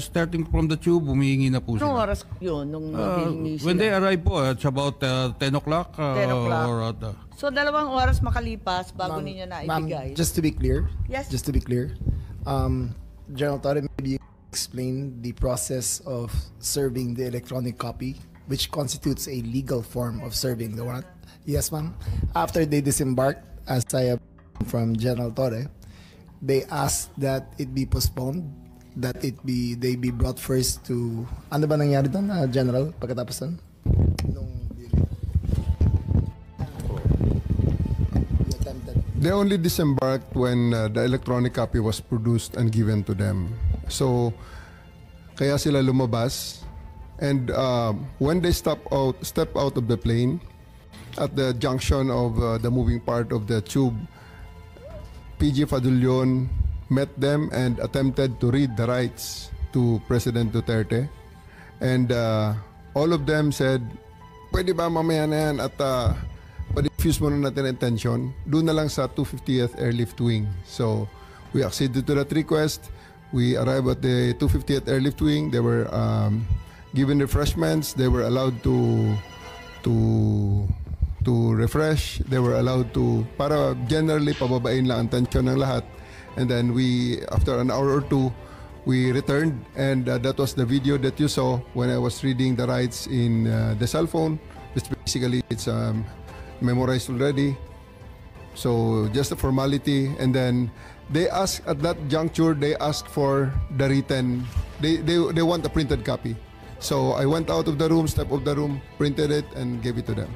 Starting from the tube, humihingi na po Anong sila. oras yun nung hihingi sila? When they arrive po, it's about 10 o'clock. 10 o'clock. Or So 2 oras makalipas bago ninyo na ibigay? Ma'am, just to be clear. Yes. Just to be clear. General Torre, maybe you explain the process of serving the electronic copy, which constitutes a legal form of serving the warrant. Yes, ma'am. After they disembarked, as I have from General Torre, they asked that it be postponed, that they be brought first to, ano ba nangyari doon, General, pagkatapos doon? They only disembarked when the electronic copy was produced and given to them. So, kaya sila lumabas. And when they step out of the plane, at the junction of the moving part of the tube, PG Fadulyon met them and attempted to read the rights to President Duterte. And all of them said, pwede ba mamaya na yan at pa-diffuse muna natin ang tension. Doon na lang sa 250th Airlift Wing. So we acceded to that request. We arrived at the 250th Airlift Wing. They were given refreshments. They were allowed to refresh. They were allowed to, para generally pababain lang ang tension ng lahat. And then we, after an hour or two, we returned, and that was the video that you saw when I was reading the rights in the cell phone. Which basically it's memorized already. So just a formality, and then they asked at that juncture. They asked for the written. They want a printed copy. So I went out of the room, stepped out of the room, printed it, and gave it to them.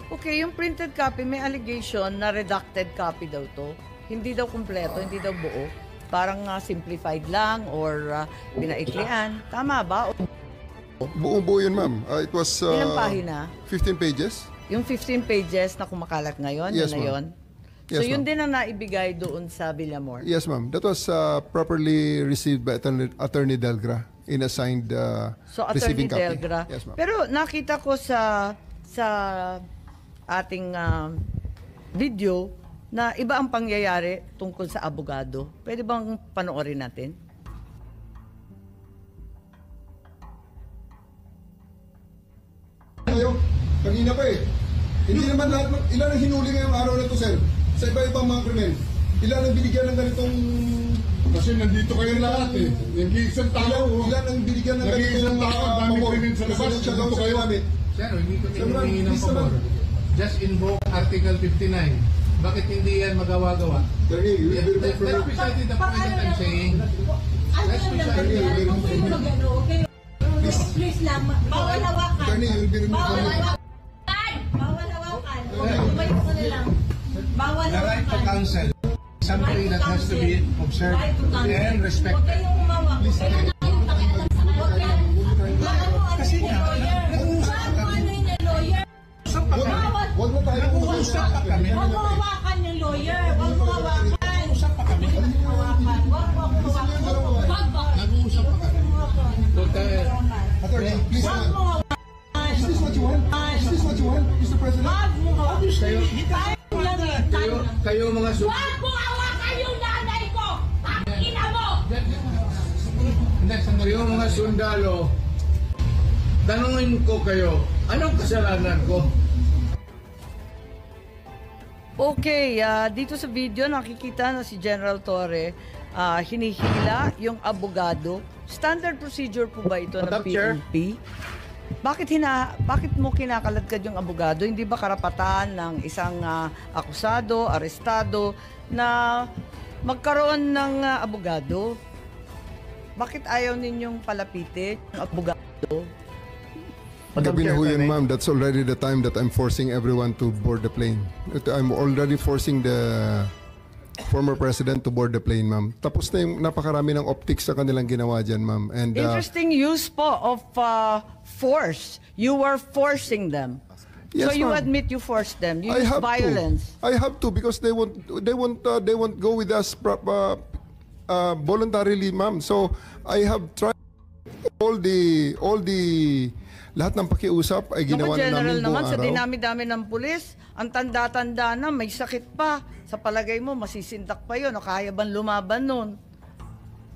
Okay, yung printed copy, may allegation na redacted copy daw to. Hindi daw kumpleto, hindi daw buo. Parang simplified lang or pinaiklian. Tama ba? Buo-buo yun, ma'am. It was Ilang pahina? 15 pages. Yung 15 pages na kumakalat ngayon, Yes, yun na yun? Yes, So yun ma'am. din ang naibigay doon sa Villamor? Yes, ma'am. That was properly received by Attorney Delgra in assigned So Attorney receiving copy. Delgra. Yes, ma'am. Pero nakita ko sa ating video na iba ang pangyayari tungkol sa abogado. Pwede bang panoorin natin? Kanina pa eh. Hindi naman lahat, ilan ang hinuli ngayong araw na to, sir? Sa iba-ibang mga krimen. Ilan ang binigyan ng ganitong... Kasi nandito kayo lahat eh. Nag-iisang tao. Ilan ang binigyan ng Nag-iisang ganitong... tao. Dami krimen sa labas. Nandito kayo. Sir, hindi kami humingi ng pabor. Just invoke Article 59. Bakit hindi yan magawa-gawa? Attorney, you will be That's precisely the point that I'm saying. That's precisely the point. Please lang, bawal hawakan. Attorney, you will be Bawal hawakan. Bawal hawakan. Bumalik ko na lang. Bawal The right to hawakan. counsel is something that has to be observed and Huwag respected. kayong umawak. Huwag kayong pakialam sa kanila. Kasi nga, ano yung lawyer? Huwag na tayo Nag-uusap pa kami. Huwag mo hawakan yung lawyer. Huwag mo hawakan. Nag-uusap pa kami. Huwag mo hawakan. Huwag mo hawakan. Huwag mo. Nag-uusap pa kami. Attorney, please. Huwag mo hawakan. Is this what you want? Is this what you want, Mr. President? Huwag mo hawakan. Tayo lang eh. Kayo mga Huwag mo hawakan yung nanay ko! Ang ina mo! Kayo mga sundalo, tanungin ko kayo, anong kasalanan ko? Okay, dito sa video nakikita na si General Torre hinihila yung abogado. Standard procedure po ba ito ng Madam Chair? PNP? Bakit mo kinakaladkad yung abogado? Hindi ba karapatan ng isang akusado, arestado na magkaroon ng abogado? Bakit ayaw ninyong palapitin yung abogado? Gabi na ho yun, ma'am. That's already the time that I'm forcing everyone to board the plane. I'm already forcing the former president to board the plane, ma'am. Tapos na yung napakarami ng optics sa kanilang ginawa dyan, ma'am. And Interesting use po of force. You were forcing them. Yes, So you ma'am. admit you forced them. You I used have violence. to. I have to because they won't go with us voluntarily, ma'am. So I have tried all the lahat ng pakiusap ay ginawa na General namin buong naman, sa araw. dinami-dami ng pulis, ang tanda-tanda na, may sakit pa. Sa palagay mo, masisindak pa yun. O kaya bang lumaban nun?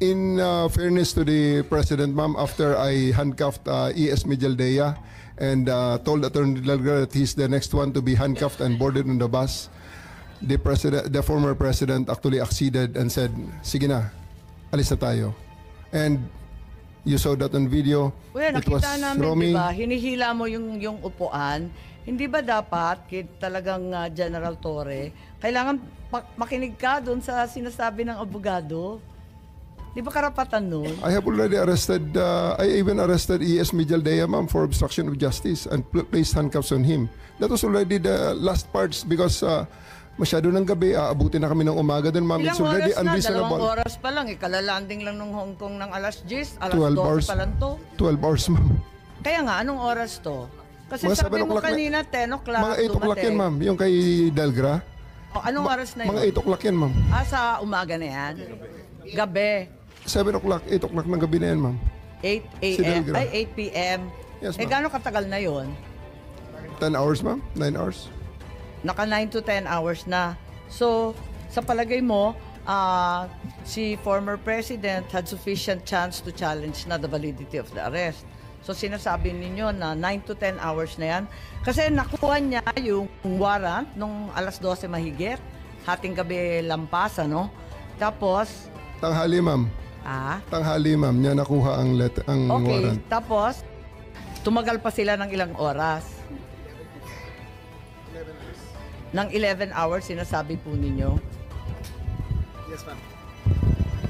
In fairness to the President, ma'am, after I handcuffed E.S. Mijaldea and told Attorney Delgado that he's the next one to be handcuffed and boarded on the bus, the former President actually acceded and said, sige na, alis na tayo. And you saw that on video. Well, It was nakita namin, Romy. di ba, hinihila mo yung upuan. Hindi ba dapat, talagang General Torre, kailangan makinig ka doon sa sinasabi ng abogado? Di ba karapatan nun? I have already arrested, I even arrested E.S. Mijaldea, ma'am, for obstruction of justice and placed handcuffs on him. That was already the last parts because masyado ng gabi, aabutin na kami ng umaga din, ma'am. It's Ilang already oras na? unreasonable. 2 oras pa lang. Ikalalanding lang ng Hong Kong ng alas 10. Alas 12 12 hours. pa lang to. 12 hours, ma'am. Kaya nga, anong oras to? Kasi Mga sabi 7 mo o'clock na- kanina, 10 o'clock Mga 8 o'clock yan, dumating. ma'am. Yung kay Delgra. O, anong oras na Mga yun? 8 o'clock yan, ma'am. Sa umaga na yan? Gabi. 7 o'clock, 8 o'clock ng gabi na yan, ma'am. 8 Si a.m. Delgra. Ay, 8 p.m. Yes, ma'am. Gano'ng katagal na yon? 10 hours, ma'am. 9 hours. Naka 9 to 10 hours na. So, sa palagay mo, si former president had sufficient chance to challenge na the validity of the arrest. So, sinasabi ninyo na 9 to 10 hours na yan. Kasi nakuha niya yung warrant nung alas 12 mahigit. Hating gabi lampas, ano? Tapos, Tanghali, ma'am. Tanghali, ma'am. Niya nakuha ang okay. warrant. Tapos, tumagal pa sila ng ilang oras. Ng 11 hours, sinasabi po ninyo. Yes, ma'am.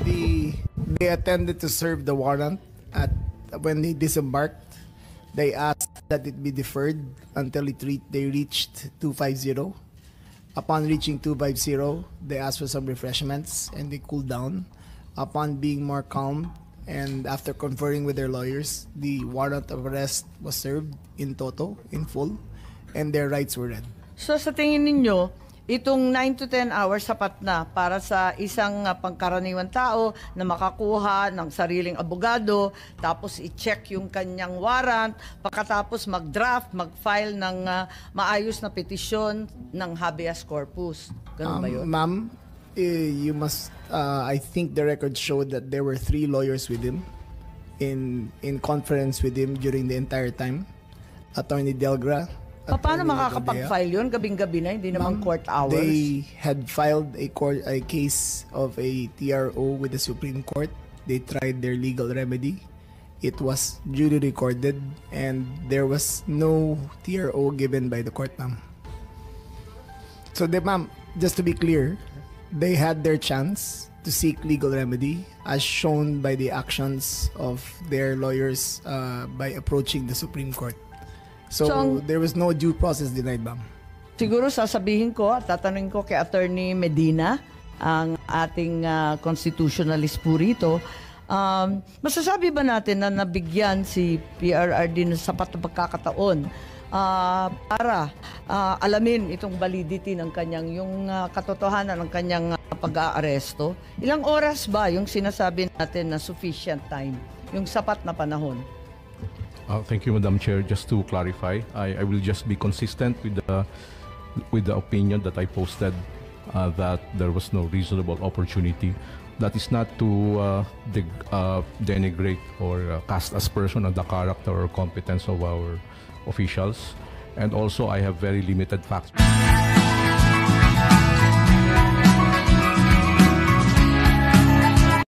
They attended to serve the warrant at when they disembarked. They asked that it be deferred until they reached 250. Upon reaching 250, they asked for some refreshments and they cooled down. Upon being more calm and after conferring with their lawyers, the warrant of arrest was served in toto, in full, and their rights were read. So sa tingin ninyo, itong 9 to 10 hours sapat na para sa isang pangkaraniwan tao na makakuha ng sariling abogado, tapos i-check yung kanyang warrant, pagkatapos mag-draft, mag-file ng maayos na petisyon ng habeas corpus. Ganun ba yun? Ma'am, you must, I think the records showed that there were 3 lawyers with him in conference with him during the entire time. Attorney Delgra. Paano Attorney makakapag-file yun? Gabing-gabi na, hindi naman court hours. They had filed a case of a TRO with the Supreme Court. They tried their legal remedy. It was duly recorded and there was no TRO given by the court, ma'am. So, ma'am, just to be clear, they had their chance to seek legal remedy as shown by the actions of their lawyers by approaching the Supreme Court. So there was no due process denied, ma'am. Siguro sasabihin ko at tatanungin ko kay Attorney Medina, ang ating constitutionalist po rito. Masasabi ba natin na nabigyan si PRRD ng sapat na pagkakataon para alamin itong validity ng kanyang, yung katotohanan ng kanyang pag-aaresto? Ilang oras ba yung sinasabi natin na sufficient time, yung sapat na panahon? Thank you, Madam Chair. Just to clarify, I will just be consistent with the opinion that I posted that there was no reasonable opportunity. That is not to denigrate or cast aspersion on the character or competence of our officials. And also, I have very limited facts.